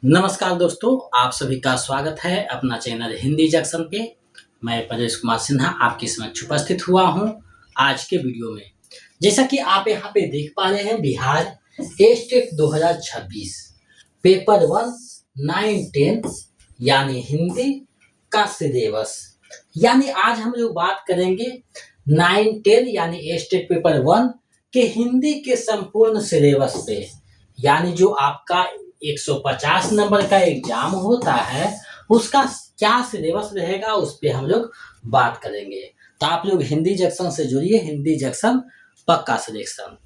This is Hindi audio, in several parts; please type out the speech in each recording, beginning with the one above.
नमस्कार दोस्तों, आप सभी का स्वागत है अपना चैनल हिंदी जंक्शन पे। मैं परेश कुमार सिन्हा आपके समक्ष उपस्थित हुआ हूँ आज के वीडियो में। जैसा कि आप यहाँ पे देख पा रहे हैं, बिहार स्टेट 2026 पेपर 1 9-10 यानी हिंदी का सिलेबस। यानी आज हम लोग बात करेंगे 9-10 यानी स्टेट पेपर 1 के हिंदी के संपूर्ण सिलेबस पे। यानी जो आपका 150 नंबर का एग्जाम होता है उसका क्या सिलेबस रहेगा उस पे हम लोग बात करेंगे। तो आप लोग हिंदी जंक्शन से जुड़िए, हिंदी जंक्शन पक्का सिलेक्शन।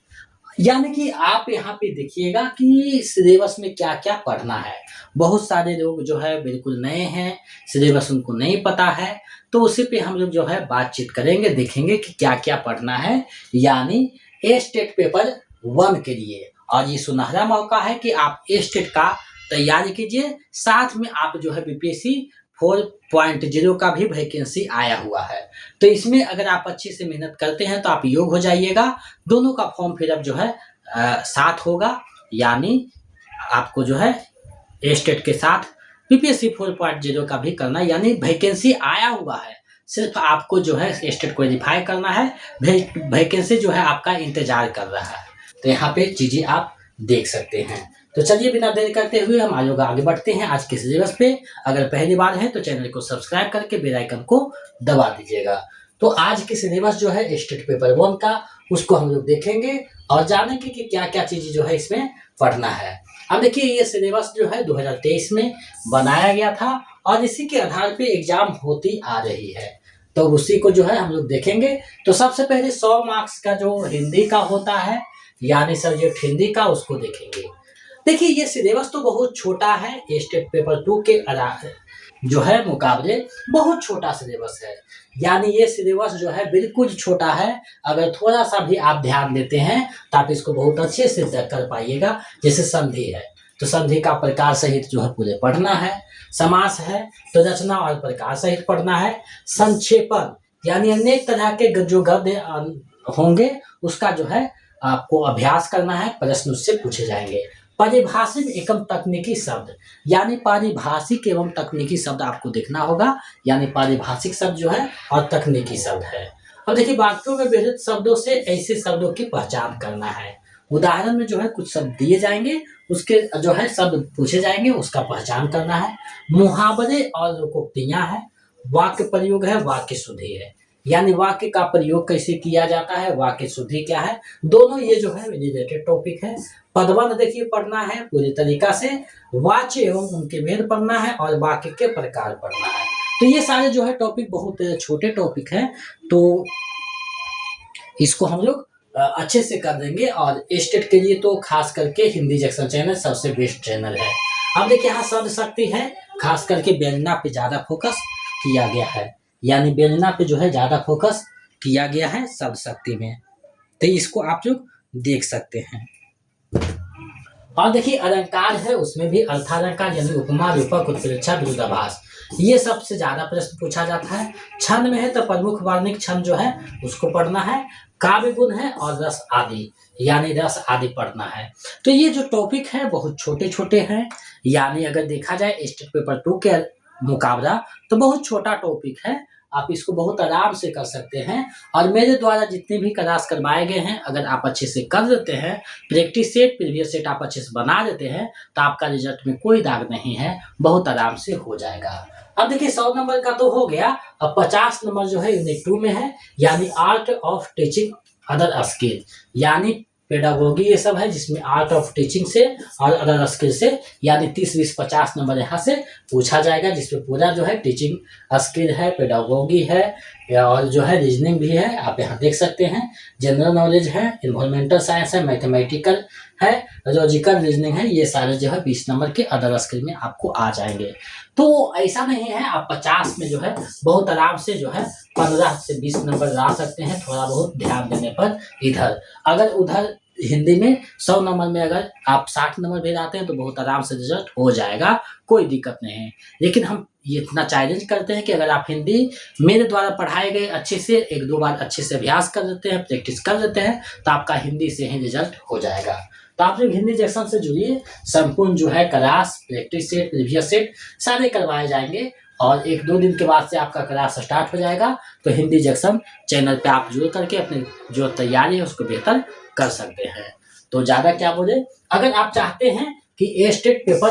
यानी कि आप यहाँ पे देखिएगा कि सिलेबस में क्या क्या पढ़ना है। बहुत सारे लोग जो है बिल्कुल नए हैं, सिलेबस उनको नहीं पता है, तो उसी पे हम लोग जो है बातचीत करेंगे, देखेंगे कि क्या क्या पढ़ना है। यानी स्टेट पेपर 1 के लिए और ये सुनहरा मौका है कि आप स्टेट का तैयारी कीजिए, साथ में आप जो है बीपीएससी 4.0 का भी वैकेंसी आया हुआ है। तो इसमें अगर आप अच्छे से मेहनत करते हैं तो आप योग हो जाइएगा। दोनों का फॉर्म फिलअप जो है साथ होगा। यानी आपको जो है स्टेट के साथ बीपीएससी 4.0 का भी करना, यानी वैकेंसी आया हुआ है, सिर्फ आपको जो है स्टेट क्वालिफाई करना है। वैकेंसी जो है आपका इंतजार कर रहा है। तो यहाँ पे चीजें आप देख सकते हैं। तो चलिए बिना देर करते हुए हम आगे बढ़ते हैं आज के सिलेबस पे। अगर पहली बार है तो चैनल को सब्सक्राइब करके बेल आइकन को दबा दीजिएगा। तो आज के सिलेबस जो है स्टेट पेपर 1 का, उसको हम लोग देखेंगे और जानेंगे कि क्या क्या चीजें जो है इसमें पढ़ना है। अब देखिए, ये सिलेबस जो है 2023 में बनाया गया था और इसी के आधार पे एग्जाम होती आ रही है, तो उसी को जो है हम लोग देखेंगे। तो सबसे पहले 100 मार्क्स का जो हिंदी का होता है, यानी सब्जेक्ट हिंदी का, उसको देखेंगे। देखिए, ये सिलेबस तो बहुत छोटा है, स्टेट पेपर 2 के जो है मुकाबले बहुत छोटा सिलेबस है। यानी ये सिलेबस जो है बिल्कुल छोटा है। अगर थोड़ा सा भी आप ध्यान देते हैं तो आप इसको बहुत अच्छे से कर पाइएगा। जैसे संधि है तो संधि का प्रकार सहित जो है पूरे पढ़ना है। समास है तो रचना और प्रकार सहित पढ़ना है। संक्षेपण यानी अनेक तरह के जो गद्य होंगे उसका जो है आपको अभ्यास करना है, प्रश्न उससे पूछे जाएंगे। पारिभाषिक एवं तकनीकी शब्द, यानी पारिभाषिक एवं तकनीकी शब्द आपको देखना होगा। यानी पारिभाषिक शब्द जो है और तकनीकी शब्द है। अब देखिए, वाक्यों में व्यवहित शब्दों से ऐसे शब्दों की पहचान करना है। उदाहरण में जो है कुछ शब्द दिए जाएंगे, उसके जो है शब्द पूछे जाएंगे, उसका पहचान करना है। मुहावरे और लोकोक्तियां है। वाक्य प्रयोग है, वाक्य शुद्धि है, यानी वाक्य का प्रयोग कैसे किया जाता है, वाक्य शुद्धि क्या है, दोनों ये जो है रिलेटेड टॉपिक है। पदबंध देखिए पढ़ना है पूरी तरीका से। वाच्य एवं उनके भेद पढ़ना है और वाक्य के प्रकार पढ़ना है। तो ये सारे जो है टॉपिक बहुत छोटे टॉपिक हैं, तो इसको हम लोग अच्छे से कर देंगे। और स्टेट के लिए तो खास करके हिंदी जंक्शन चैनल सबसे बेस्ट चैनल है। अब देखिए, यहाँ शब्द शक्ति है, खास करके व्यंजना पे ज्यादा फोकस किया गया है। यानी व्यंजना पे जो है ज्यादा फोकस किया गया है शब्द शक्ति में, तो इसको आप लोग देख सकते हैं। और देखिए, अलंकार है, उसमें भी अर्थालंकार यानी उपमा, रूपक, उत्प्रेक्षा, विरोधाभास, ये सबसे ज्यादा प्रश्न पूछा जाता है। छंद में है तो प्रमुख वर्णिक छंद जो है उसको पढ़ना है। काव्य गुण है और रस आदि, यानी रस आदि पढ़ना है। तो ये जो टॉपिक है बहुत छोटे छोटे हैं। यानी अगर देखा जाए स्टेट पेपर 2 के मुकाबला तो बहुत छोटा टॉपिक है, आप इसको बहुत आराम से कर सकते हैं। और मेरे द्वारा जितने भी क्लास करवाए गए हैं, अगर आप अच्छे से कर देते हैं, प्रैक्टिस सेट प्रीवियस सेट आप अच्छे से बना देते हैं, तो आपका रिजल्ट में कोई दाग नहीं है, बहुत आराम से हो जाएगा। अब देखिए, 100 नंबर का तो हो गया। अब 50 नंबर जो है यूनिट 2 में है, यानी art of teaching other skill, यानी पेडागोगी ये सब है, जिसमें आर्ट ऑफ टीचिंग से और अदर स्किल से, यानी 30, 20, 50 नंबर यहाँ से पूछा जाएगा, जिसमें पूरा जो है टीचिंग स्किल है, पेडागोगी है और जो है रीजनिंग भी है, आप यहाँ देख सकते हैं। जनरल नॉलेज है, इन्वायरमेंटल साइंस है, मैथमेटिकल है, लॉजिकल रीजनिंग है, ये सारे जो है 20 नंबर के अदर स्किल में आपको आ जाएंगे। तो ऐसा नहीं है, आप 50 में जो है बहुत आराम से जो है 15 से 20 नंबर ला सकते हैं, थोड़ा बहुत ध्यान देने पर। इधर अगर उधर हिंदी में 100 नंबर में अगर आप 60 नंबर भी लाते हैं तो बहुत आराम से रिजल्ट हो जाएगा, कोई दिक्कत नहीं है। लेकिन हम ये इतना चैलेंज करते हैं कि अगर आप हिंदी मेरे द्वारा पढ़ाए गए अच्छे से 1-2 बार अच्छे से अभ्यास कर लेते हैं, प्रैक्टिस कर लेते हैं, तो आपका हिंदी से ही रिजल्ट हो जाएगा। तो आप लोग हिंदी जंक्शन से जुड़िए, संपूर्ण जो है class, practice set, previous set सारे करवाए जाएंगे और 1-2 दिन के बाद से आपका क्लास स्टार्ट हो जाएगा। तो हिंदी जंक्शन चैनल पे आप जुड़ करके अपनी जो तैयारी है उसको बेहतर कर सकते हैं। तो ज़्यादा क्या बोले, अगर आप चाहते हैं कि स्टेट पेपर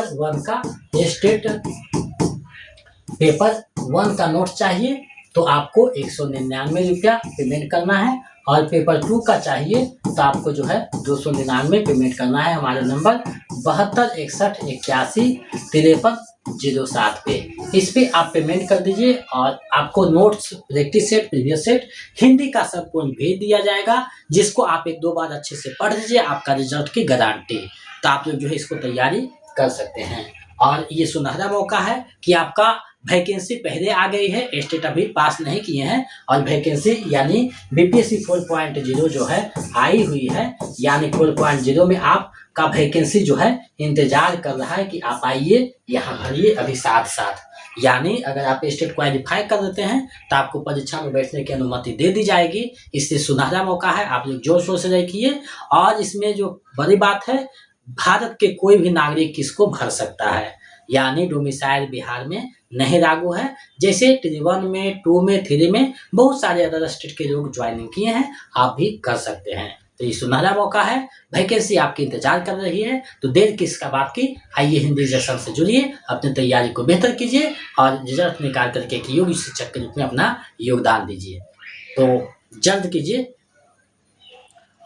1 का नोट चाहिए तो आपको 199 रुपया पेमेंट करना है, और पेपर 2 का चाहिए तो आपको जो है 299 पेमेंट करना है हमारे नंबर 7261815307 पे। इस पे आप पेमेंट कर दीजिए और आपको notes, practice set, previous set Hindi का संपूर्ण भेज दिया जाएगा, जिसको आप 1-2 बार अच्छे से पढ़ लीजिए, आपका रिजल्ट की गारंटी। तो आप लोग जो है इसको तैयारी कर सकते हैं। और ये सुनहरा मौका है कि आपका वैकेंसी पहले आ गई है, स्टेट अभी पास नहीं किए हैं, और वैकेंसी यानी बीपीएससी 4.0 जो है आई हुई है, यानी 4.0 में आपका वैकेंसी जो है इंतजार कर रहा है कि आप आइए यहाँ भरिए अभी साथ। यानी अगर आप स्टेट क्वालिफाई कर देते हैं तो आपको परीक्षा में बैठने की अनुमति दे दी जाएगी। इससे सुनहरा मौका है, आप लोग जोर शोर से रखिए। और इसमें जो बड़ी बात है, भारत के कोई भी नागरिक इसको भर सकता है, यानी डोमिसाइल बिहार में नहीं लागू है। जैसे T1 में, 2 में, 3 में बहुत सारे अदर स्टेट के लोग ज्वाइनिंग किए हैं, आप भी कर सकते हैं। तो ये सुनहरा मौका है, वैकेंसी आपकी इंतजार कर रही है, तो देर किसका बात की, आइए हिंदी जंक्शन से जुड़िए, अपनी तैयारी को बेहतर कीजिए और रिजल्ट निकाल करके एक योग्य शिक्षक के रूप में अपना योगदान दीजिए। तो जल्द कीजिए।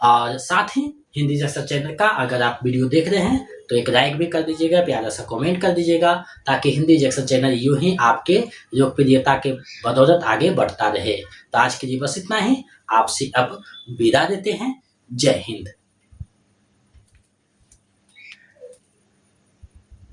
और साथ ही हिंदी जंक्शन चैनल का अगर आप वीडियो देख रहे हैं तो एक लाइक भी कर दीजिएगा, प्यारा सा कमेंट कर दीजिएगा, ताकि हिंदी जंक्शन चैनल यूं ही आपके लोकप्रियता के बदौलत आगे बढ़ता रहे। तो आज के लिए बस इतना ही, आपसे अब विदा देते हैं। जय हिंद।